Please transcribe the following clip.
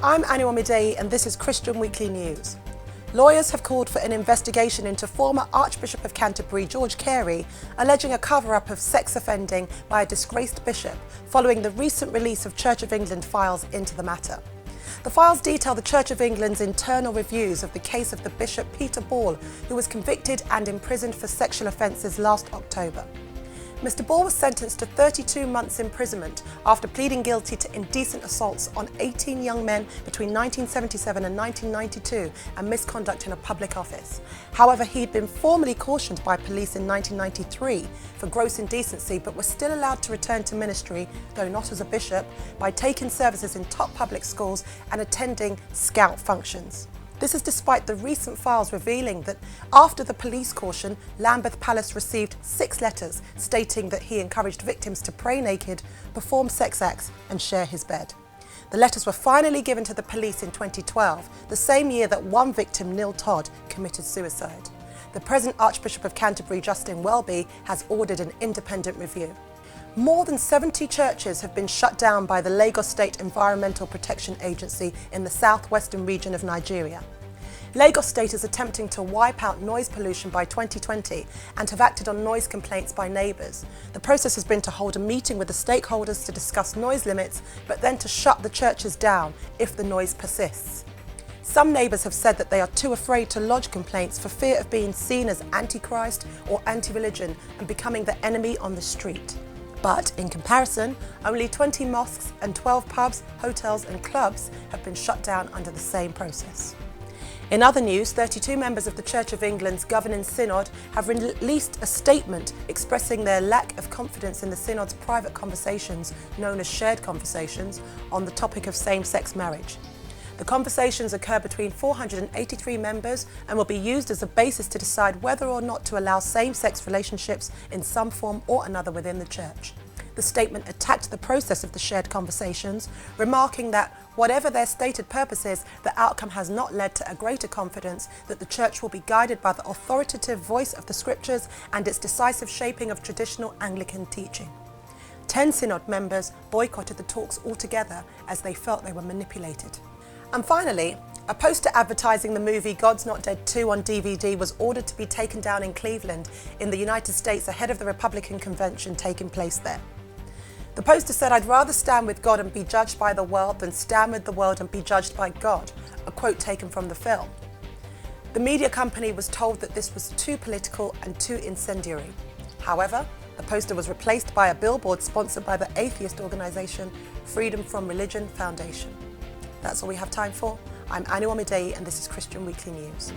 I'm Omideyi and this is Christian Weekly News. Lawyers have called for an investigation into former Archbishop of Canterbury, George Carey, alleging a cover-up of sex offending by a disgraced bishop following the recent release of Church of England files into the matter. The files detail the Church of England's internal reviews of the case of the Bishop Peter Ball, who was convicted and imprisoned for sexual offences last October. Mr. Ball was sentenced to 32 months imprisonment after pleading guilty to indecent assaults on 18 young men between 1977 and 1992 and misconduct in a public office. However, he'd been formally cautioned by police in 1993 for gross indecency, but was still allowed to return to ministry, though not as a bishop, by taking services in top public schools and attending scout functions. This is despite the recent files revealing that after the police caution, Lambeth Palace received 6 letters stating that he encouraged victims to pray naked, perform sex acts and share his bed. The letters were finally given to the police in 2012, the same year that one victim, Neil Todd, committed suicide. The present Archbishop of Canterbury, Justin Welby, has ordered an independent review. More than 70 churches have been shut down by the Lagos State Environmental Protection Agency in the southwestern region of Nigeria. Lagos State is attempting to wipe out noise pollution by 2020 and have acted on noise complaints by neighbours. The process has been to hold a meeting with the stakeholders to discuss noise limits, but then to shut the churches down if the noise persists. Some neighbours have said that they are too afraid to lodge complaints for fear of being seen as anti-Christ or anti-religion and becoming the enemy on the street. But in comparison, only 20 mosques and 12 pubs, hotels and clubs have been shut down under the same process. In other news, 32 members of the Church of England's Governing Synod have released a statement expressing their lack of confidence in the Synod's private conversations, known as shared conversations, on the topic of same-sex marriage. The conversations occur between 483 members and will be used as a basis to decide whether or not to allow same-sex relationships in some form or another within the Church. The statement attacked the process of the shared conversations, remarking that whatever their stated purpose is, the outcome has not led to a greater confidence that the Church will be guided by the authoritative voice of the Scriptures and its decisive shaping of traditional Anglican teaching. 10 Synod members boycotted the talks altogether as they felt they were manipulated. And finally, a poster advertising the movie God's Not Dead 2 on DVD was ordered to be taken down in Cleveland in the United States ahead of the Republican convention taking place there. The poster said, "I'd rather stand with God and be judged by the world than stand with the world and be judged by God," a quote taken from the film. The media company was told that this was too political and too incendiary. However, the poster was replaced by a billboard sponsored by the atheist organisation Freedom from Religion Foundation. That's all we have time for. I'm Omideyi and this is Christian Weekly News.